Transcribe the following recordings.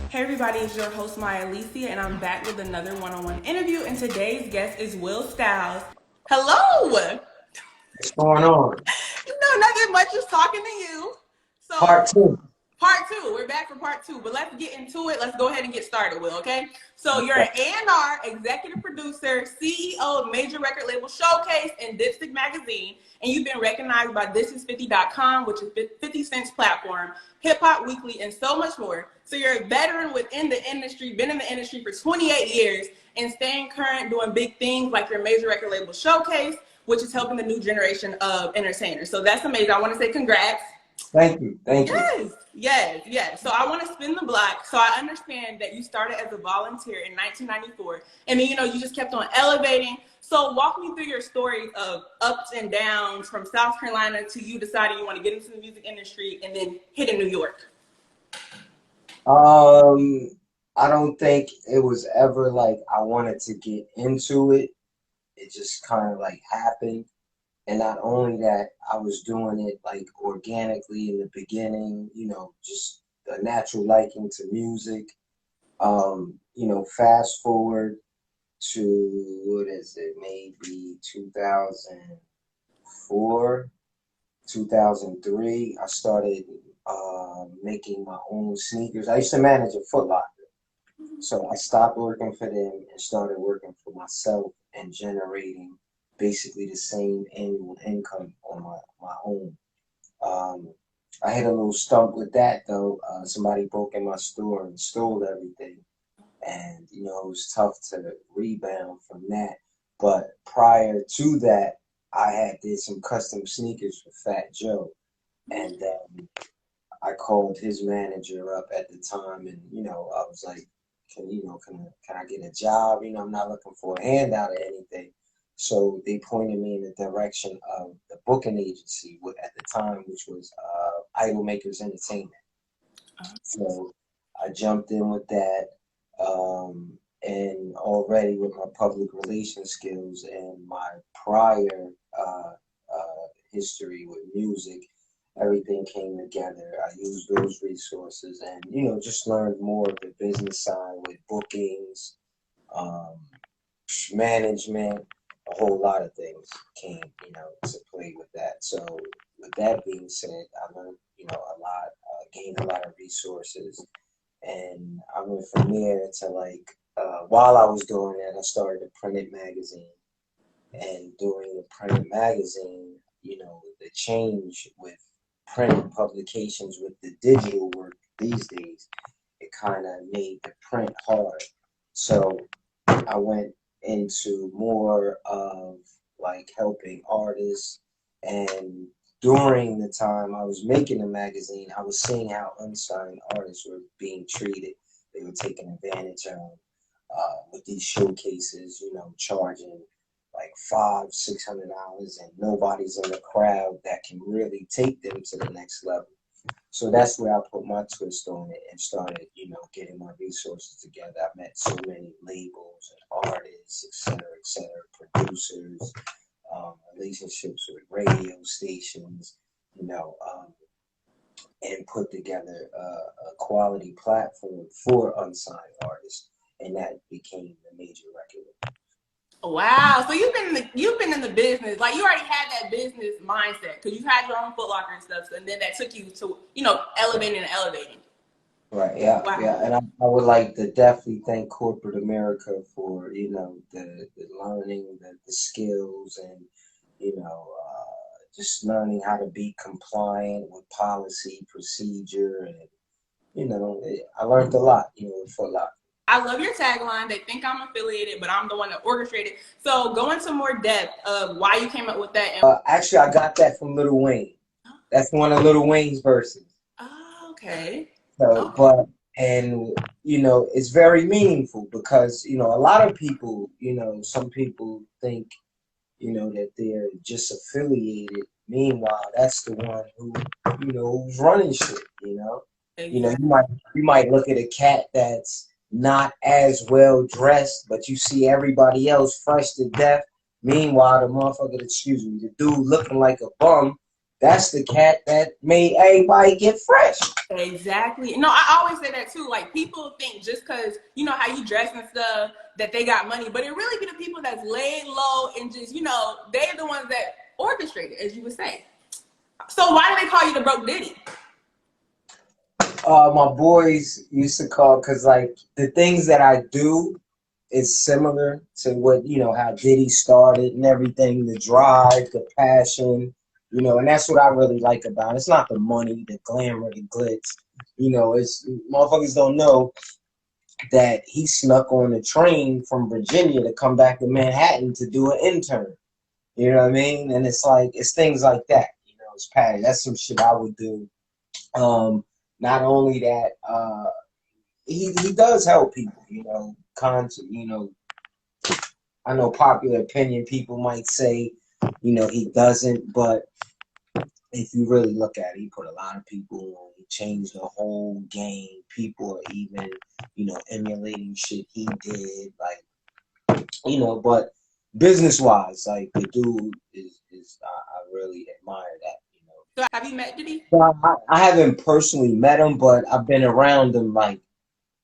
Hey everybody, it's your host Maya Alicia, and I'm back with another one-on-one interview. And today's guest is Will Stylz. Hello. What's going on? No, nothing much. Just talking to you. So Part two. part two. We're back for part two, but let's get into it. Let's go ahead and get started, Will, okay? So you're Okay. an A&R, executive producer, CEO of major record label Showcase and Dipstick Magazine, and you've been recognized by ThisIs50.com, which is 50 Cent's platform, Hip Hop Weekly, and so much more. So you're a veteran within the industry, been in the industry for 28 years, and staying current doing big things like your major record label Showcase, which is helping the new generation of entertainers. So that's amazing. I want to say congrats. Thank you. Thank you. Yes, yes, yes. So I want to spin the block. So I understand that you started as a volunteer in 1994, and then you just kept on elevating. So walk me through your story of ups and downs from South Carolina to you deciding you want to get into the music industry and then hitting New York. Um, I don't think it was ever like I wanted to get into it. It just kind of like happened. And not only that, I was doing it like organically in the beginning, just a natural liking to music. Fast forward to what is it, maybe 2004, 2003, I started making my own sneakers. I used to manage a Foot Locker. So I stopped working for them and started working for myself and generating basically the same annual income on my own. Um, I had a little stump with that though. Somebody broke in my store and stole everything. And, it was tough to rebound from that. But prior to that, I had did some custom sneakers for Fat Joe. And I called his manager up at the time, and I was like, can I get a job? I'm not looking for a handout or anything. So they pointed me in the direction of the booking agency at the time, which was Idol Makers Entertainment. So I jumped in with that, and already with my public relations skills and my prior history with music, everything came together. I used those resources and, just learned more of the business side with bookings, um, management, a whole lot of things came, to play with that. So with that being said, I learned, a lot, gained a lot of resources, and I went from there to like, while I was doing that, I started a printed magazine. And during the printed magazine, the change with print publications with the digital work these days, it kind of made the print hard. So I went into more of like helping artists. And during the time I was making the magazine, I was seeing how unsigned artists were being treated. They were taken advantage of with these showcases, charging like $500-600, and nobody's in the crowd that can really take them to the next level. So that's where I put my twist on it and started, getting my resources together. I met so many labels and artists, et cetera, producers, relationships with radio stations, and put together a quality platform for unsigned artists, and that became the major record. Wow. So you've been in the business. Like you already had that business mindset because you had your own Foot Locker and stuff. So, and then that took you to, elevating and elevating. Right, yeah, Wow. yeah, and I would like to definitely thank corporate America for, the learning, the skills, and, just learning how to be compliant with policy, procedure, and, I learned a lot, with Foot Locker. I love your tagline. They think I'm affiliated, but I'm the one that orchestrated. So go into more depth of why you came up with that. And Actually, I got that from Lil Wayne. That's one of Lil Wayne's verses. oh, okay. So, Okay. but and it's very meaningful because a lot of people, some people think that they're just affiliated. Meanwhile, that's the one who who's running shit. You Exactly. might look at a cat that's not as well dressed, but you see everybody else fresh to death. Meanwhile, the motherfucker, excuse me, the dude looking like a bum that's the cat that made everybody get fresh. Exactly. No, I always say that too. Like, people think just because you know how you dress and stuff that they got money, but it really be the people that's laid low and just, you know, they're the ones that orchestrate it, as you would say. So why do they call you the broke Diddy? My boys used to call, because like the things that I do is similar to what, you know, how Diddy started and everything, the drive, the passion, you know, and that's what I really like about it. It's not the money, the glamour, the glitz, you know, it's motherfuckers don't know that he snuck on a train from Virginia to come back to Manhattan to do an intern. You know what I mean? And it's like, it's things like that, you know, it's Patty. That's some shit I would do. Not only that, he does help people, you know, you know, I know popular opinion people might say, you know, he doesn't, but if you really look at it, he put a lot of people on. He changed the whole game. People are even, you know, emulating shit he did, like, you know, but business wise, like the dude is I really admire that, you know. So have you met Diddy? So I haven't personally met him, but I've been around him like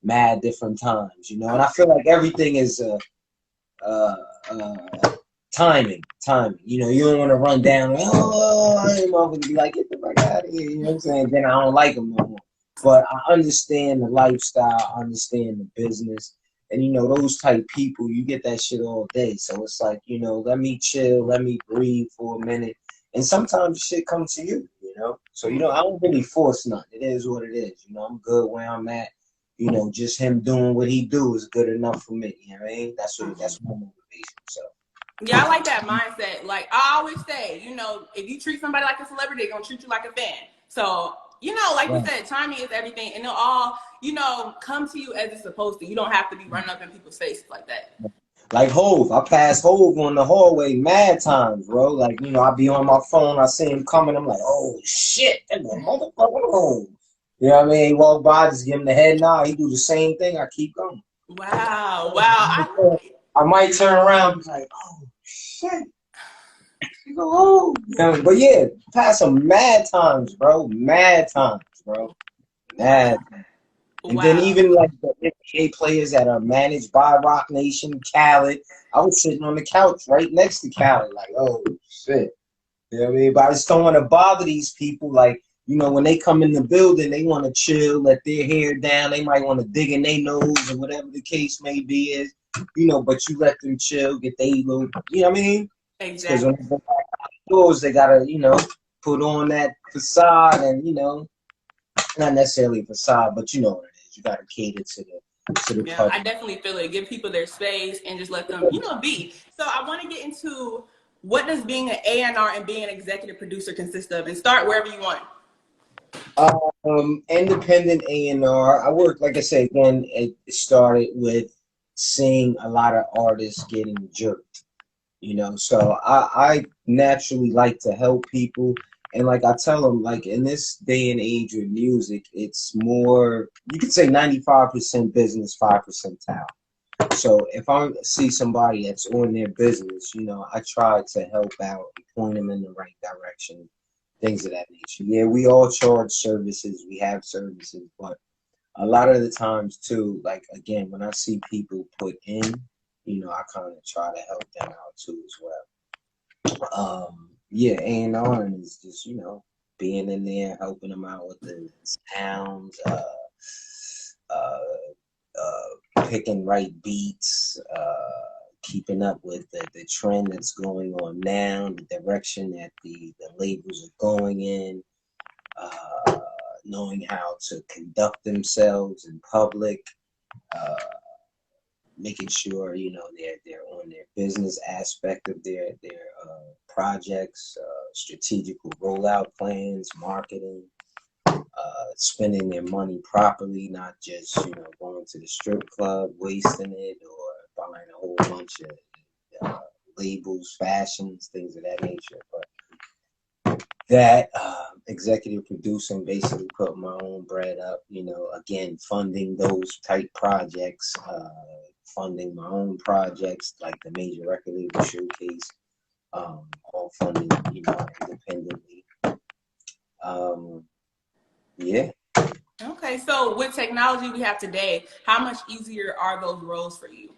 mad different times, you know, and I feel like everything is uh, uh, timing. You know, you don't want to run down, I'm gonna be like, get the fuck out of here. You know what I'm saying? Then I don't like him no more. But I understand the lifestyle, I understand the business. And, you know, those type people, you get that shit all day. So it's like, you know, let me chill, let me breathe for a minute. And sometimes shit comes to you, you know? So, you know, I don't really force nothing. It is what it is. You know, I'm good where I'm at. You know, just him doing what he do is good enough for me. You know what I mean? That's my motivation. So Yeah, I like that mindset. Like I always say, you know, if you treat somebody like a celebrity, they're gonna treat you like a fan. So, you know, like you right. said, timing is everything, and it'll all, you know, come to you as it's supposed to. You don't have to be running up in people's faces like that. Like Hove, I pass Hove on the hallway mad times, bro. Like, you know, I be on my phone, I see him coming, I'm like, oh shit, that's a motherfucking Hove. You know what I mean? He walk by, just give him the head nod. He do the same thing. I keep going. Wow, I like it. I might turn around and be like, oh shit. You go, oh. Yeah, but yeah, pass him mad times, bro. Mad times, bro. Wow, Mad. And then wow. even like the NBA players that are managed by Rock Nation, Khaled, I was sitting on the couch right next to Khaled, like, oh shit. You know what I mean? But I just don't want to bother these people. Like, you know, when they come in the building, they want to chill, let their hair down. They might want to dig in their nose or whatever the case may be is. You know, but you let them chill, get their little, you know what I mean? Because when Exactly. they go outdoors, they gotta, you know, put on that facade and, you know, not necessarily a facade, but you know what it is. You gotta cater to the Yeah, I public. definitely feel it. Give people their space and just let them, you know, be. So I want to get into what does being an A&R and being an executive producer consist of, and start wherever you want. Independent A&R. I work, like I said, again, it started with seeing a lot of artists getting jerked, you know. So I naturally like to help people. And like I tell them, like in this day and age of music, it's more, you could say 95% business, 5% talent. So if I see somebody that's on their business, you know, I try to help out, point them in the right direction, things of that nature. Yeah, we all charge services, we have services, but a lot of the times too, like again, when I see people put in, you know, I kind of try to help them out too as well. Yeah, A&R is just, you know, being in there, helping them out with the sounds, uh, picking right beats, keeping up with the trend that's going on now, the direction that the labels are going in, uh, knowing how to conduct themselves in public, uh, making sure you know they're on their business aspect of their projects, strategical rollout plans, marketing, spending their money properly, not just you know going to the strip club, wasting it, or buying a whole bunch of labels, fashions, things of that nature. But that executive producing basically put my own bread up. You know, again, funding those type projects, funding my own projects like the Major Record Label Showcase, all funded, you know, independently. Yeah. Okay, so with technology we have today, how much easier are those roles for you?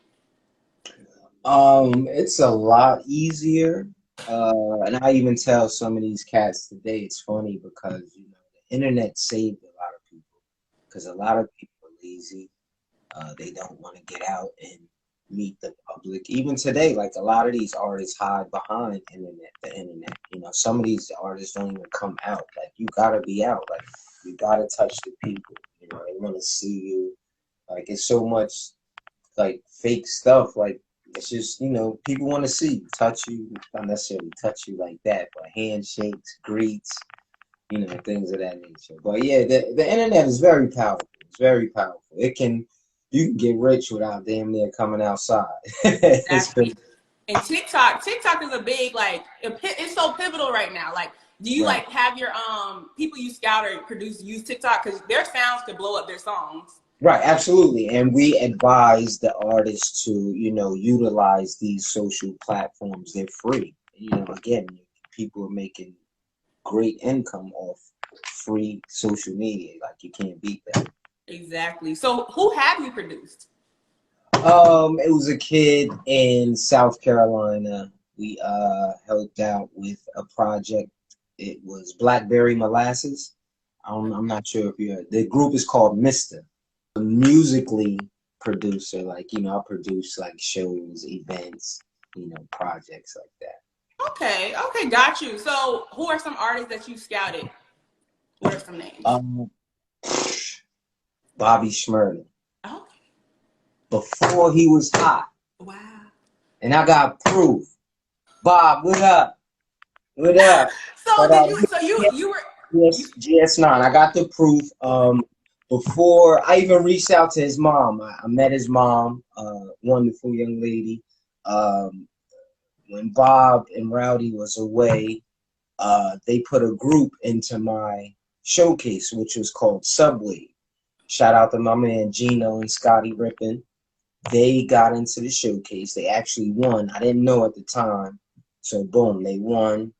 It's a lot easier. And I even tell some of these cats today, it's funny because, the internet saved a lot of people because a lot of people are lazy. They don't want to get out and meet the public. Even today, like a lot of these artists hide behind the internet. Some of these artists don't even come out. Like you gotta be out. Like you gotta touch the people. They want to see you. Like it's so much like fake stuff. Like it's just people want to see you, touch you, not necessarily touch you like that, but handshakes, greets, things of that nature. But yeah, the internet is very powerful. It's very powerful. You can get rich without damn near coming outside. It's Exactly. crazy. And TikTok is a big it's so pivotal right now. Like, do you Right. like have your people you scout or produce use TikTok because their sounds could blow up their songs? Right, absolutely. And we advise the artists to, utilize these social platforms. They're free. Again, people are making great income off free social media. Like you can't beat that. Exactly. So who have you produced? It was a kid in South Carolina. We helped out with a project. It was Blackberry Molasses. I'm not sure if you're. The group is called Mister. A musically producer, like I produce like shows, events, projects like that. Okay, got you. So who are some artists that you scouted? What are some names? Um, Bobby Shmurda. Okay. Before he was hot, Wow. and I got proof. Bob, what up? What up? So But did you? So you were you, yes, GS9. I got the proof. Before I even reached out to his mom, I met his mom, wonderful young lady. Um, when Bob and Rowdy was away, they put a group into my showcase, which was called Subway. Shout out to my man Gino and Scotty Rippin. They got into the showcase. They actually won. I didn't know at the time. So boom, they won.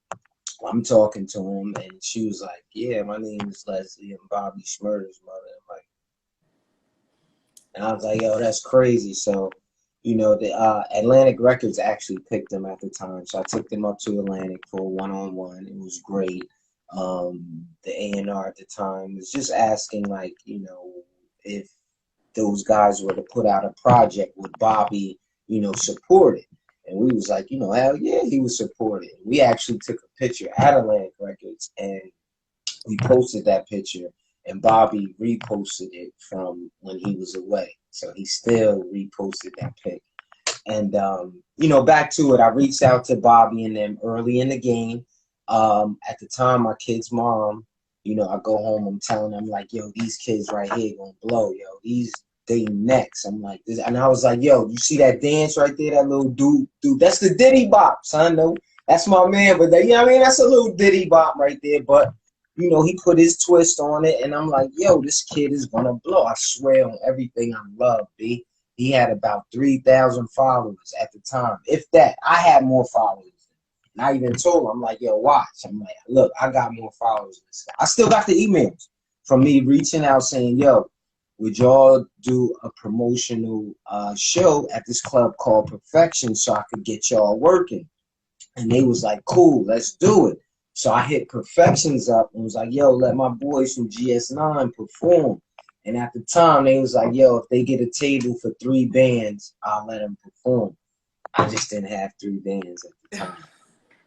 I'm talking to him, and she was like, "Yeah, my name is Leslie. I'm Bobby Schmurder's mother." And I was like, "Yo, that's crazy." So, the Atlantic Records actually picked them at the time. So I took them up to Atlantic for a one-on-one. It was great. The A&R at the time was just asking, like, if those guys were to put out a project, would Bobby, support it? And we was like, hell yeah, he would support it. We actually took a picture at Atlantic Records and we posted that picture, and Bobby reposted it from when he was away. So he still reposted that pic. And back to it, I reached out to Bobby and them early in the game. At the time, my kid's mom, I go home, I'm telling them like, yo, these kids right here gonna blow, yo. They next. I'm like this, and I was like, yo, you see that dance right there, that little dude, that's the Diddy Bop, son. No, that's my man, but that's a little Diddy Bop right there. But he put his twist on it, and I'm like, yo, this kid is gonna blow. I swear on everything I love, B. He had about 3,000 followers at the time. If that, I had more followers. And I even told him, I'm like, yo, watch. I'm like, look, I got more followers than this guy. I still got the emails from me reaching out saying, yo, would y'all do a promotional show at this club called Perfection so I could get y'all working? And they was like, cool, let's do it. So I hit Perfections up and was like, yo, let my boys from GS9 perform. And at the time, they was like, yo, if they get a table for 3 bands, I'll let them perform. I just didn't have 3 bands at the time.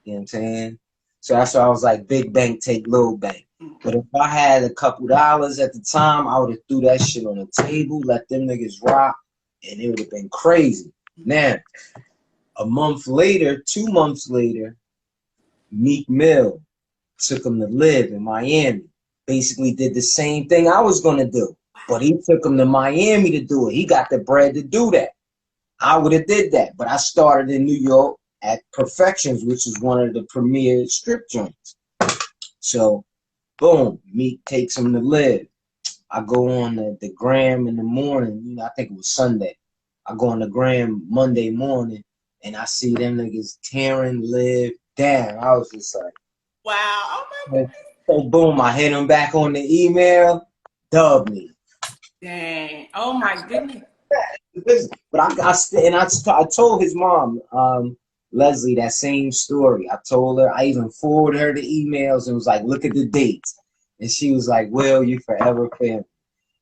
You know what I'm saying? So that's why I was like, big bank, take little bank. But if I had a couple dollars at the time, I would have threw that shit on the table, let them niggas rock, and it would have been crazy. Now, a month later, 2 months later, Meek Mill took him to live in Miami. Basically did the same thing I was going to do. But he took him to Miami to do it. He got the bread to do that. I would have did that. But I started in New York at Perfections, which is one of the premier strip joints. So, boom, Meek takes him to live. I go on the gram in the morning. I think it was Sunday. I go on the gram Monday morning, and I see them niggas tearing live down. I was just like, wow. Oh my goodness. So boom, I hit him back on the email, dub me. Dang. Oh my goodness. But I told his mom, Leslie, that same story. I told her, I even forwarded her the emails and was like, look at the dates. And she was like, Will, you forever family.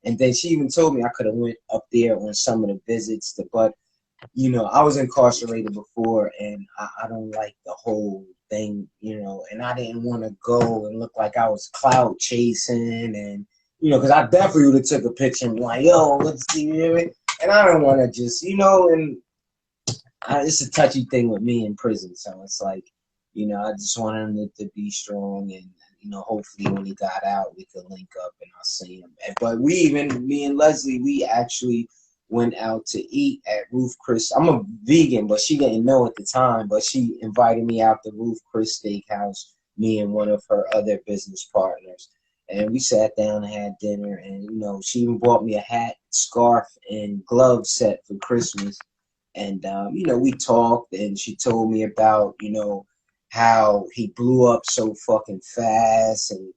And then she even told me I could have went up there on some of the visits, but you know, I was incarcerated before, and I don't like the whole thing, you know, and I didn't want to go and look like I was clout chasing, and you know, because I definitely would have took a picture and be like, yo, let's see, you know what I mean? And I don't want to just, you know, and it's a touchy thing with me in prison, so it's like, you know, I just wanted him to be strong, and you know, hopefully when he got out, we could link up and I'll see him. But me and Leslie, we actually went out to eat at Ruth Chris. I'm a vegan, but she didn't know at the time, but she invited me out to Ruth Chris Steakhouse, me and one of her other business partners. And we sat down and had dinner, and you know, she even bought me a hat, scarf, and glove set for Christmas. And you know, we talked, and she told me about, you know, how he blew up so fucking fast, and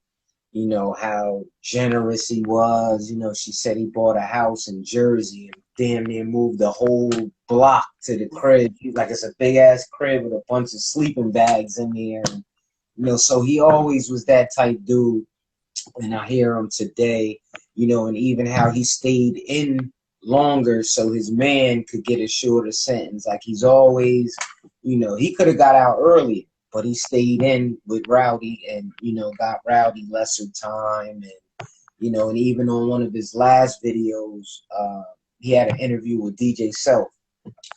you know how generous he was. You know, she said he bought a house in Jersey and damn near moved the whole block to the crib. He's like, it's a big ass crib with a bunch of sleeping bags in there. And, you know, so he always was that type dude. And I hear him today, you know, and even how he stayed in longer so his man could get a shorter sentence. Like he's always, you know, he could have got out earlier, but he stayed in with Rowdy and, you know, got Rowdy lesser time. And, you know, and even on one of his last videos, he had an interview with DJ Self,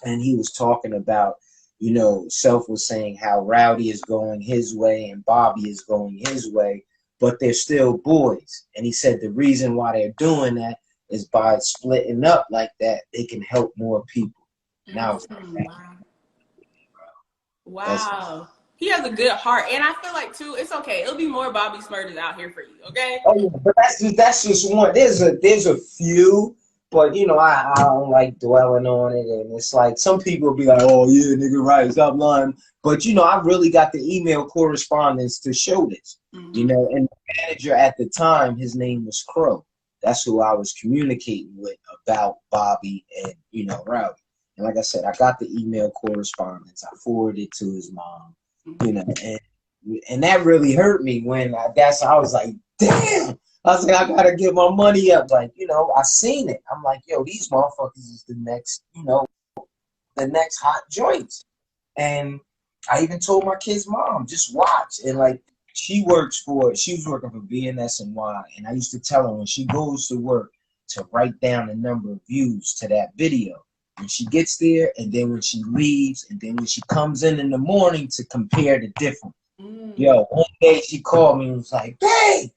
and he was talking about, you know, Self was saying how Rowdy is going his way and Bobby is going his way, but they're still boys. And he said the reason why they're doing that is by splitting up like that, they can help more people. And I was like, wow. He has a good heart, and I feel like too, it's okay. It'll be more Bobby Smurters out here for you, okay? oh yeah, but that's just one. There's a few, but you know, I don't like dwelling on it, and it's like some people be like, oh yeah, nigga, right, stop lying. But you know, I really got the email correspondence to show this. Mm-hmm. You know, and the manager at the time, his name was Crow. That's who I was communicating with about Bobby and, you know, Rowdy. And like I said, I got the email correspondence. I forwarded it to his mom, you know, and that really hurt me when I was like, damn. I was like, I gotta get my money up. Like, you know, I seen it. I'm like, yo, these motherfuckers is the next, you know, the next hot joints. And I even told my kid's mom, just watch. And like, she was working for BNSNY, and I used to tell her when she goes to work to write down the number of views to that video when she gets there, and then when she leaves, and then when she comes in the morning to compare the difference. Yo, one day she called me and was like, hey,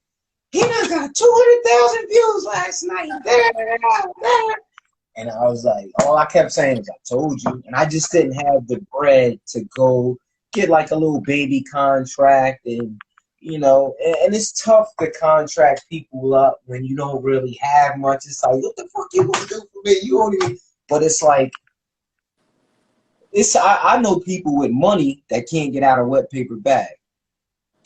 he done got 200,000 views last night. And I was like, all I kept saying is, I told you. And I just didn't have the bread to go get like a little baby contract, and you know, and it's tough to contract people up when you don't really have much. It's like, what the fuck you gonna do for me? You don't even. But it's like, I know people with money that can't get out of wet paper bag.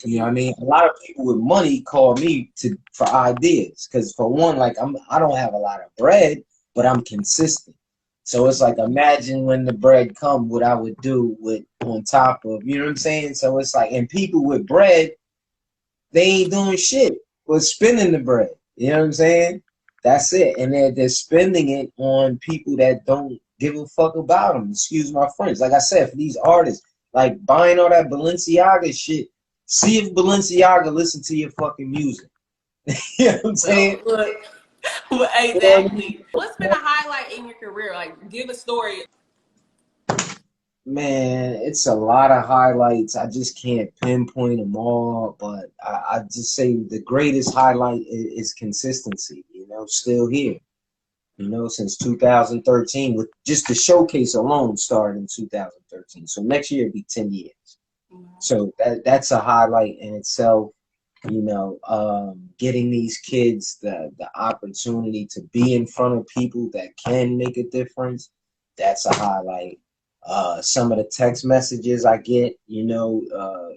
You know what I mean? A lot of people with money call me for ideas, because for one, like I don't have a lot of bread, but I'm consistent. So it's like, imagine when the bread come, what I would do with on top of, you know what I'm saying? So it's like, and people with bread, they ain't doing shit but spending the bread. You know what I'm saying? That's it. And they're spending it on people that don't give a fuck about them. Excuse my French. Like I said, for these artists, like buying all that Balenciaga shit, see if Balenciaga listen to your fucking music. You know what I'm saying? Well, exactly. What's been a highlight in your career? Like, give a story. Man, it's a lot of highlights. I just can't pinpoint them all, but I just say the greatest highlight is consistency. You know, still here. You know, since 2013, with just the showcase alone started in 2013. So next year it'll be 10 years. So that's a highlight in itself. You know, getting these kids the opportunity to be in front of people that can make a difference, that's a highlight. Some of the text messages I get, you know,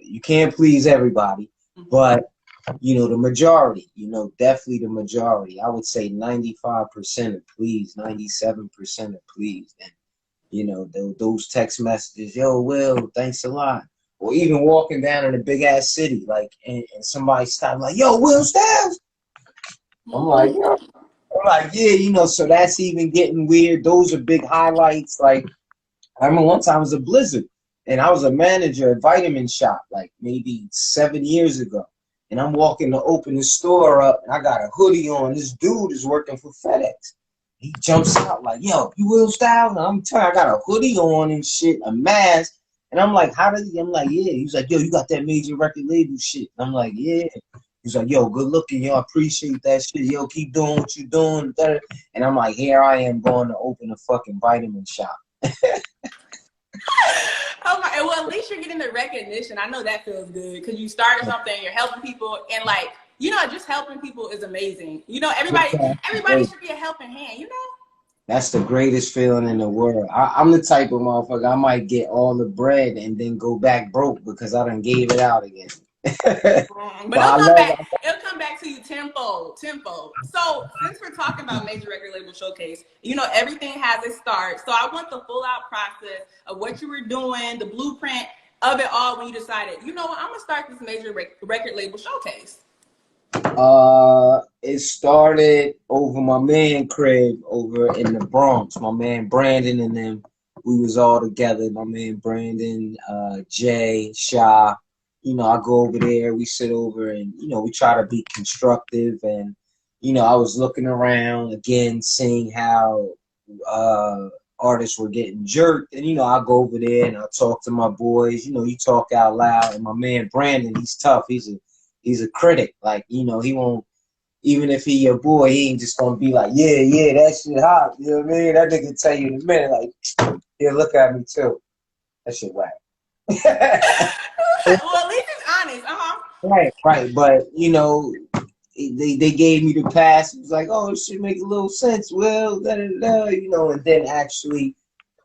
you can't please everybody, but the majority, definitely the majority. I would say 95% are pleased, 97% are pleased. And, those text messages, yo, Will, thanks a lot. Or even walking down in a big ass city, like, and somebody stopped, like, yo, Will Stylz. I'm like, yo. I'm like, yeah, so that's even getting weird. Those are big highlights. Like, I remember one time it was a blizzard, and I was a manager at Vitamin Shop, like maybe 7 years ago. And I'm walking to open the store up, and I got a hoodie on. This dude is working for FedEx. He jumps out like, yo, you Will Stylz? And I'm telling you, I got a hoodie on and shit, a mask. And I'm like, how did he? I'm like, yeah. He's like, yo, you got that major record label shit. And I'm like, yeah. He's like, yo, good looking, yo, I appreciate that shit. Yo, keep doing what you're doing. And I'm like, here I am going to open a fucking Vitamin Shop. Oh my, well, at least you're getting the recognition. I know that feels good because you started something, you're helping people, and like, just helping people is amazing. Everybody should be a helping hand, That's the greatest feeling in the world. I'm the type of motherfucker, I might get all the bread and then go back broke because I done gave it out again. But it'll come back to you tenfold. So since we're talking about major record label showcase, everything has its start. So I want the full out process of what you were doing, the blueprint of it all when you decided, I'm gonna start this major record label showcase. It started over my man crib over in the Bronx. My man Brandon and them, we was all together. My man Brandon, Jay, Sha. I go over there, we sit over and, we try to be constructive. And, I was looking around again, seeing how artists were getting jerked. And, I go over there and I talk to my boys, you talk out loud. And my man Brandon, he's tough. He's a critic. Like, he won't, even if he your boy, he ain't just gonna be like, yeah, that shit hot. You know what I mean? That nigga tell you in a minute, like, yeah, look at me too. That shit whack. Well, at least it's honest. Right. But they gave me the pass. It was like, oh, it should make a little sense. Well, and then actually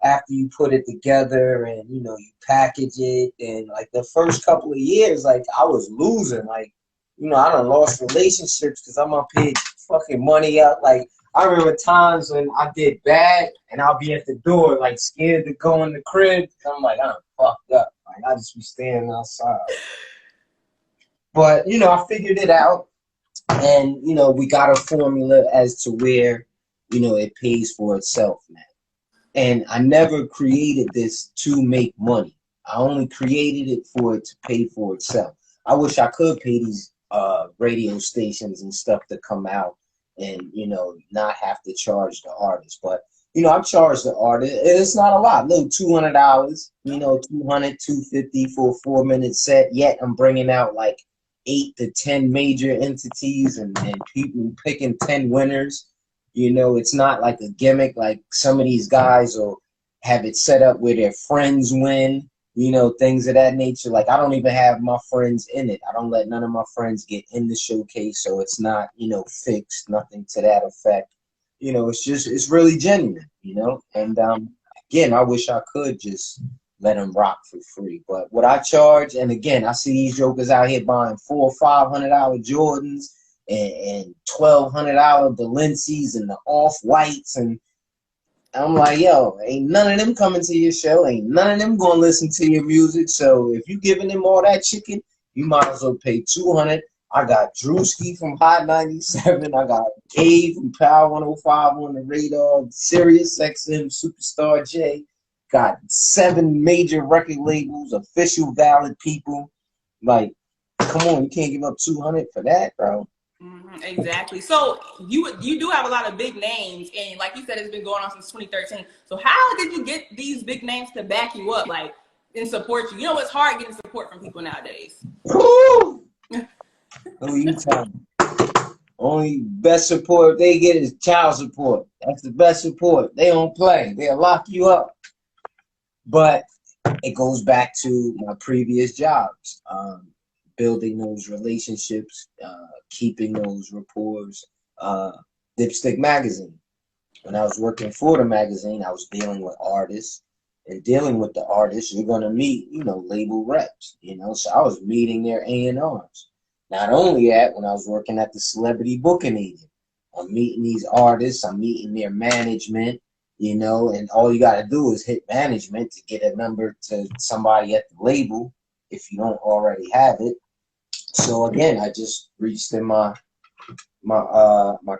after you put it together and you package it, and like the first couple of years, like I was losing. Like, I done lost relationships because I'm up here fucking money up. Like I remember times when I did bad and I'll be at the door like scared to go in the crib. I'm like, I'm fucked up. Like I just be standing outside. But I figured it out, and we got a formula as to where it pays for itself, man. And I never created this to make money. I only created it for it to pay for itself. I wish I could pay these radio stations and stuff to come out and not have to charge the artist, but I charge the artist. It's not a lot, little $200, $200, $250 for a 4-minute set. Yet I'm bringing out like 8 to 10 major entities and people picking 10 winners. It's not like a gimmick. Like some of these guys will have it set up where their friends win. Things of that nature. Like I don't even have my friends in it. I don't let none of my friends get in the showcase, so it's not fixed, nothing to that effect. It's really genuine. And again, I wish I could just let them rock for free. But what I charge, and again, I see these jokers out here buying $400 or $500 Jordans and $1,200 Balenci's and the Off-Whites, and I'm like, yo, ain't none of them coming to your show. Ain't none of them gonna listen to your music. So if you giving them all that chicken, you might as well pay $200. I got Drewski from Hot 97. I got Gabe from Power 105 on the radar. Sirius XM, Superstar J. Got 7 major record labels, official valid people. Like, come on, you can't give up $200 for that, bro. Mm-hmm, exactly. So you do have a lot of big names, and like you said, it's been going on since 2013. So how did you get these big names to back you up, like, and support you? It's hard getting support from people nowadays. Who you telling? Only best support they get is child support. That's the best support. They don't play. They'll lock you up. But it goes back to my previous jobs. Building those relationships, keeping those rapports. Dipstick Magazine. When I was working for the magazine, I was dealing with artists. And dealing with the artists, you're going to meet, label reps, So I was meeting their A&Rs. Not only that, when I was working at the celebrity booking agent, I'm meeting these artists, I'm meeting their management, you know, and all you got to do is hit management to get a number to somebody at the label if you don't already have it. So again, I just reached in my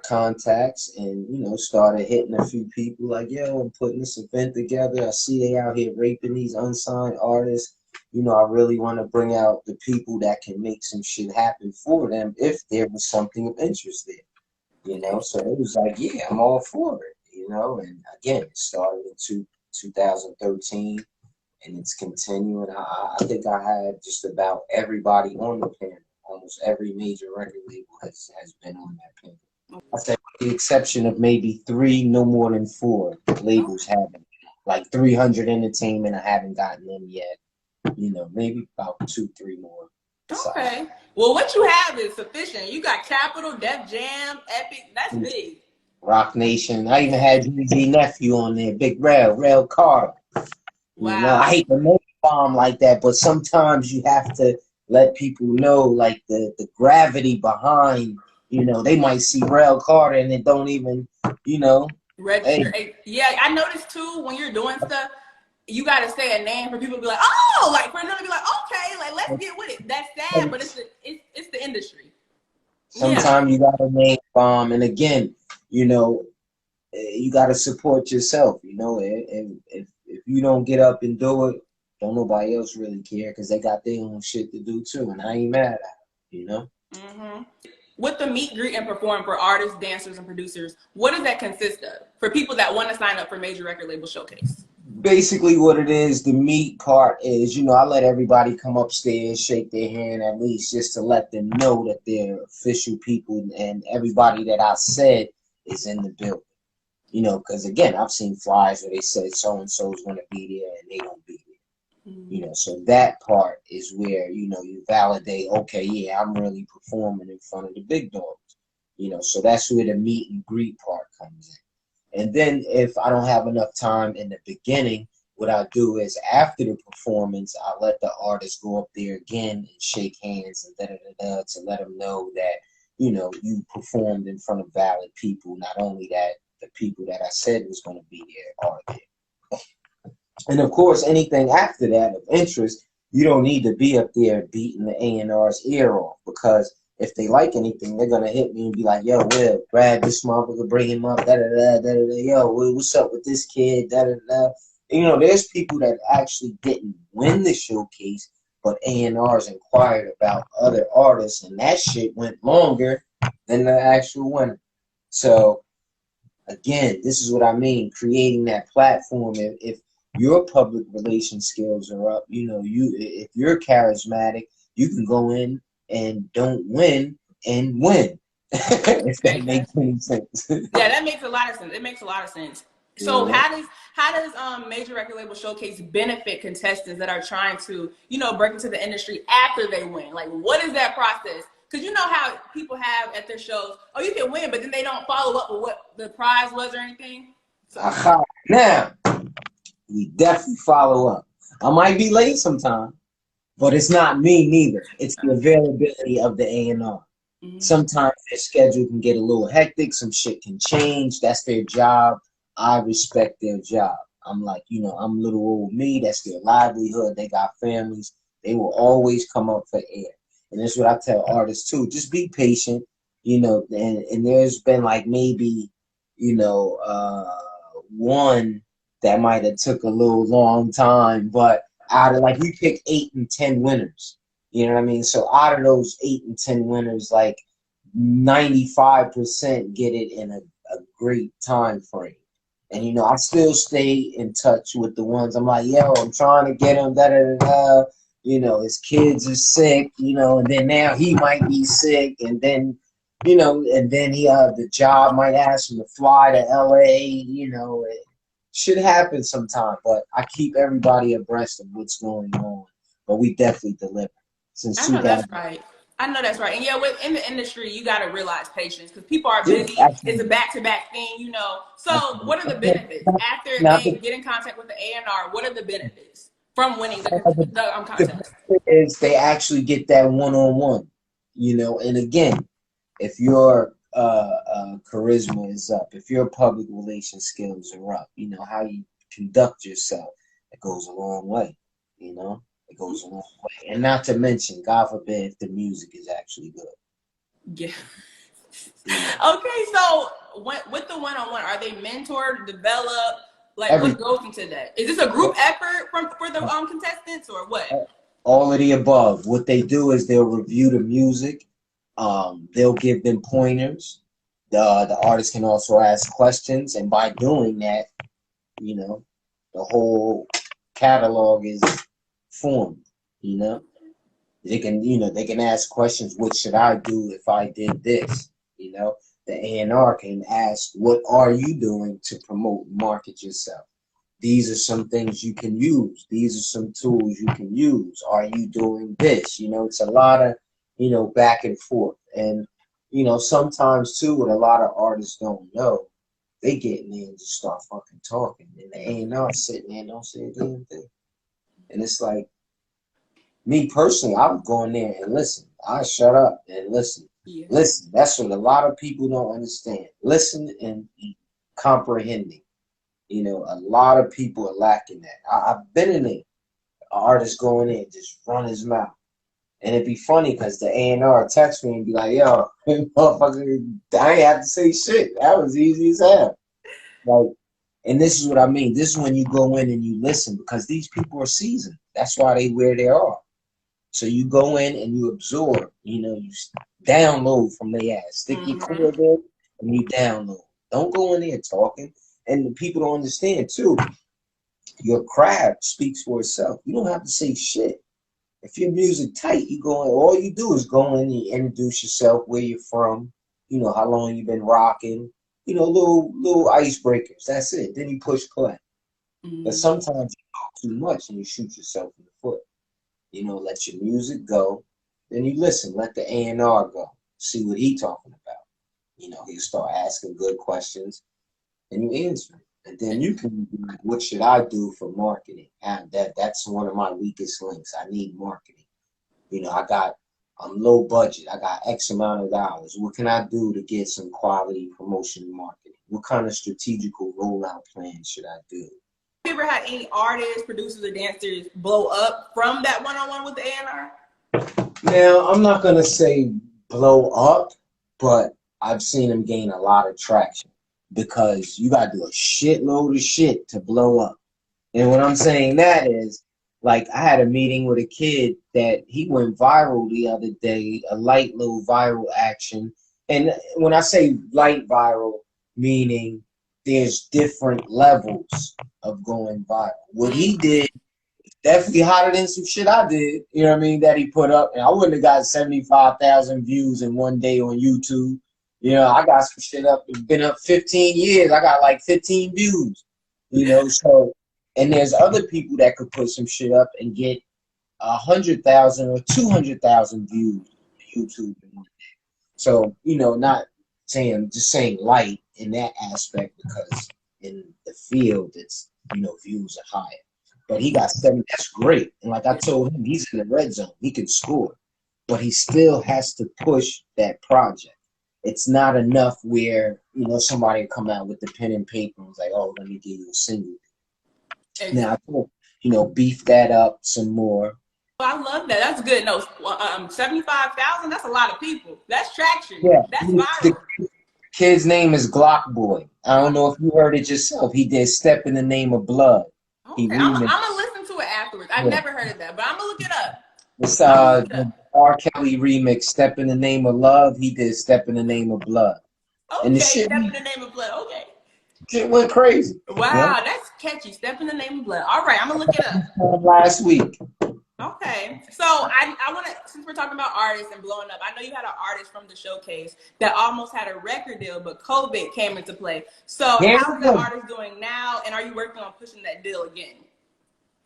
contacts and, you know, started hitting a few people like, yo, I'm putting this event together. I see they out here raping these unsigned artists. You know, I really want to bring out the people that can make some shit happen for them if there was something of interest there, you know. So it was like, yeah, I'm all for it, you know. And again, it started in 2013 and it's continuing. I think I had just about everybody on the panel. Almost every major record label has been on that panel. I said, with the exception of maybe three, no more than four labels haven't. Like 300 Entertainment, I haven't gotten them yet. You know, maybe about 2, 3 more. Okay. Well, what you have is sufficient. You got Capital, Def Jam, Epic. That's big. Rock Nation. I even had Jay-Z nephew on there, Big Rail Carter. Wow. You know, I hate to name bomb like that, but sometimes you have to let people know, like, the gravity behind, you know, they might see Rail Carter and it don't even, you know. Register. Hey. Yeah, I noticed too when you're doing stuff, you got to say a name for people to be like, oh, like for them to be like, okay, like let's get with it. That's sad, but it's the industry. Sometimes you got to name bomb, and again, you know, you got to support yourself, you know, and if you don't get up and do it, don't nobody else really care because they got their own shit to do too, and I ain't mad at it, you know. Mm-hmm. With the meet, greet, and perform for artists, dancers, and producers, what does that consist of for people that want to sign up for Major Record Label Showcase? Basically what it is, the meet part is, you know, I let everybody come upstairs, shake their hand at least just to let them know that they're official people and everybody that I said is in the building. You know, because again, I've seen flyers where they said so-and-so is going to be there and they don't be there. Mm-hmm. You know, so that part is where, you know, you validate, okay, yeah, I'm really performing in front of the big dogs. You know, so that's where the meet and greet part comes in. And then if I don't have enough time in the beginning, what I do is after the performance, I let the artist go up there again and shake hands and da-da-da-da to let them know that, you know, you performed in front of valid people. Not only that, the people that I said was going to be there are there. And of course, anything after that of interest, you don't need to be up there beating the A&R's ear off, because if they like anything, they're going to hit me and be like, yo, Will, Brad, this motherfucker, bring him up, da-da-da-da-da-da, yo, what's up with this kid, da-da-da. You know, there's people that actually didn't win the showcase, but A&R's inquired about other artists, and that shit went longer than the actual winner. So, again, this is what I mean, creating that platform. If your public relations skills are up, you know, if you're charismatic, you can go in and don't win and win. If that makes any sense. Yeah, that makes a lot of sense. It makes a lot of sense. So yeah. how does Major Record Label Showcase benefit contestants that are trying to, you know, break into the industry after they win? Like, what is that process? Because you know how people have at their shows, oh, you can win, but then they don't follow up with what the prize was or anything. So. Now, we definitely follow up. I might be late sometime, but it's not me neither. It's the availability of the A&R. Mm-hmm. Sometimes their schedule can get a little hectic. Some shit can change. That's their job. I respect their job. I'm like, you know, I'm little old me. That's their livelihood. They got families. They will always come up for air. And that's what I tell artists too. Just be patient, you know. And there's been like maybe, you know, one that might have took a little long time, but out of, like, we pick 8 and 10 winners. You know what I mean? So out of those 8 and 10 winners, like 95% get it in a great time frame. And, you know, I still stay in touch with the ones I'm like, yo, I'm trying to get him, da-da-da-da. You know, his kids are sick, you know, and then now he might be sick. And then, you know, and then the job might ask him to fly to LA, you know. It should happen sometime, but I keep everybody abreast of what's going on. But we definitely deliver. Since I know that's right. I know that's right. And yeah, in the industry, you got to realize patience because people are busy. Absolutely. It's a back-to-back thing, you know. So what are the benefits? After they get in contact with the A&R, what are the benefits from winning the contest? Is they actually get that one-on-one. you know. And again, if your charisma is up, if your public relation skills are up, you know, how you conduct yourself, it goes a long way, you know. It goes a long way. And not to mention, God forbid, if the music is actually good. Yeah. Okay, so with the one-on-one, are they mentored, developed? Like, what goes into that? Is this a group effort for the contestants, or what? All of the above. What they do is they'll review the music. They'll give them pointers. The artist can also ask questions, and by doing that, you know, the whole catalog is formed. You know, they can ask questions. What should I do if I did this? You know, the A&R can ask, what are you doing to promote and market yourself? These are some things you can use. These are some tools you can use. Are you doing this? You know, it's a lot of, you know, back and forth. And, you know, sometimes too, what a lot of artists don't know, they get in there and just start fucking talking. And the A&R sitting there and don't say a damn thing. And it's like, me personally, I would go in there and listen. I shut up and listen. Yeah. Listen. That's what a lot of people don't understand. Listen and comprehending. You know, a lot of people are lacking that. I've been in it. An artist going in, just run his mouth. And it'd be funny because the A&R text me and be like, yo, motherfucker, I ain't have to say shit. That was easy as hell. Like, and this is what I mean. This is when you go in and you listen, because these people are seasoned. That's why they where they are. So you go in and you absorb, you know, you download from their ass. Stick your cord in and you download. Don't go in there talking. And the people don't understand too. Your craft speaks for itself. You don't have to say shit. If your music tight, you go in, all you do is go in and you introduce yourself, where you're from, you know, how long you've been rocking, you know, little icebreakers. That's it. Then you push play. But sometimes you talk too much and you shoot yourself in the foot. You know, let your music go. Then you listen. Let the A&R go. See what he talking about. You know, he'll start asking good questions. And you answer it. And then you can, what should I do for marketing? And that's one of my weakest links. I need marketing. You know, I'm low budget. I got X amount of dollars. What can I do to get some quality promotion and marketing? What kind of strategical rollout plan should I do? Have you ever had any artists, producers, or dancers blow up from that one-on-one with the A&R? Now, I'm not going to say blow up, but I've seen them gain a lot of traction. Because you got to do a shitload of shit to blow up. And what I'm saying that is, like, I had a meeting with a kid that he went viral the other day, a light, low viral action. And when I say light viral, meaning there's different levels of going viral. What he did is definitely hotter than some shit I did, you know what I mean, that he put up. And I wouldn't have got 75,000 views in one day on YouTube. You know, I got some shit up, it's been up 15 years. I got like 15 views, you know, so, and there's other people that could put some shit up and get 100,000 or 200,000 views on YouTube in one day. So, you know, not saying, just saying light in that aspect, because in the field, it's, you know, views are higher. But he got 7, that's great. And like I told him, he's in the red zone, he can score, but he still has to push that project. It's not enough where, you know, somebody come out with the pen and paper and was like, oh, let me give you a single. Now, you know, beef that up some more. Well, I love that. That's good. No, 75,000, that's a lot of people. That's traction. Yeah. That's viral. The kid's name is Glock Boy. I don't know if you heard it yourself. He did Step in the Name of Blood. Okay. I'm going to listen to it afterwards. I've never heard of that, but I'm going to look it up. It's the R. Kelly remix, Step in the Name of Love. He did Step in the Name of Blood. Okay, and the shit, Step in the Name of Blood. Okay. Shit went crazy. Wow, that's catchy. Step in the Name of Blood. All right, I'm going to look it up. Last week. Okay. So I want to, since we're talking about artists and blowing up, I know you had an artist from the showcase that almost had a record deal, but COVID came into play. So how's that artist doing now? And are you working on pushing that deal again?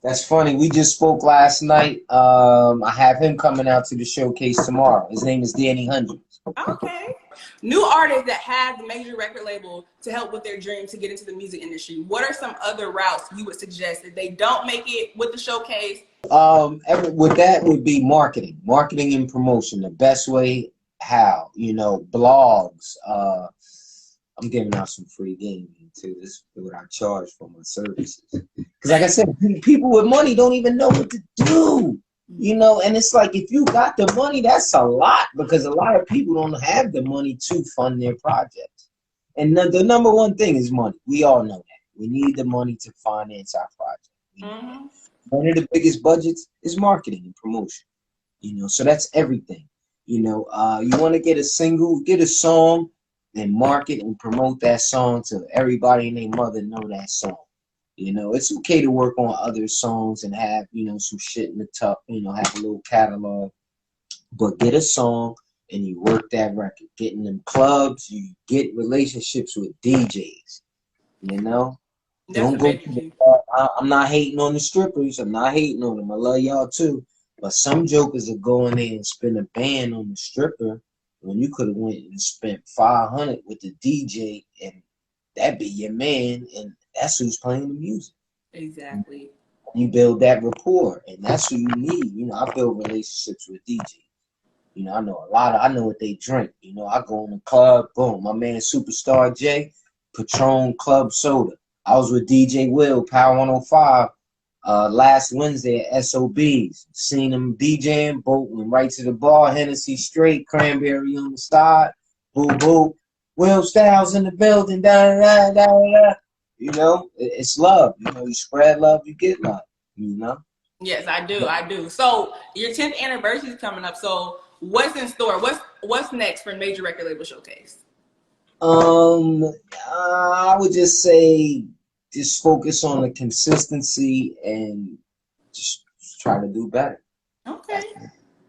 That's funny. We just spoke last night. I have him coming out to the showcase tomorrow. His name is Danny Hundreds. Okay. New artists that have the major record label to help with their dream to get into the music industry, what are some other routes you would suggest if they don't make it with the showcase? With that would be marketing and promotion. The best way, how, blogs. I'm giving out some free gaming too. This is what I charge for my services. Because like I said, people with money don't even know what to do. And it's like, if you got the money, that's a lot, because a lot of people don't have the money to fund their projects. And the number one thing is money. We all know that. We need the money to finance our project. One of the biggest budgets is marketing and promotion. So that's everything. You want to get a single, get a song, and market and promote that song to everybody and their mother know that song. It's okay to work on other songs and have, some shit in the tuck, have a little catalog. But get a song and you work that record. Get in them clubs, you get relationships with DJs. Don't go to the I'm not hating on the strippers. I'm not hating on them. I love y'all too. But some jokers are going there and spend a band on the stripper when you could have went and spent $500 with the DJ, and that be your man, and that's who's playing the music. Exactly. You build that rapport, and that's who you need. I build relationships with DJs. I know I know what they drink. I go in the club, boom, my man Superstar J, Patron Club Soda. I was with DJ Will, Power 105, last Wednesday at SOBs. Seen him DJing, boat went right to the bar, Hennessy straight, cranberry on the side, boo boo. Will Stylz in the building, da da da da da. It's love. You spread love, you get love. Yes, I do. So your 10th anniversary is coming up. So what's in store? What's next for Major Record Label Showcase? I would just say, just focus on the consistency and just try to do better. Okay.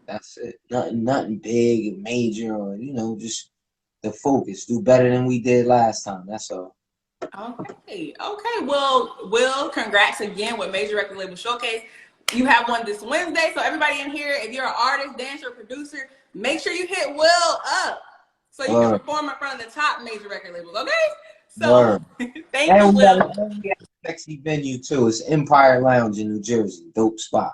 That's it. Nothing big and major, or just the focus. Do better than we did last time. That's all. Okay. Well, Will, congrats again with Major Record Label Showcase. You have one this Wednesday. So everybody in here, if you're an artist, dancer, producer, make sure you hit Will up so you can perform in front of the top major record labels. Okay. So thank you, Will. We have a sexy venue too. It's Empire Lounge in New Jersey. Dope spot.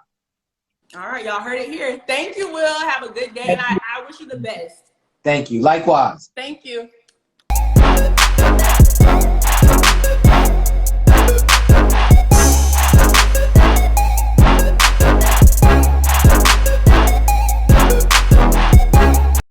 All right, y'all heard it here. Thank you, Will. Have a good day, and I wish you the best. Thank you. Likewise. Thank you.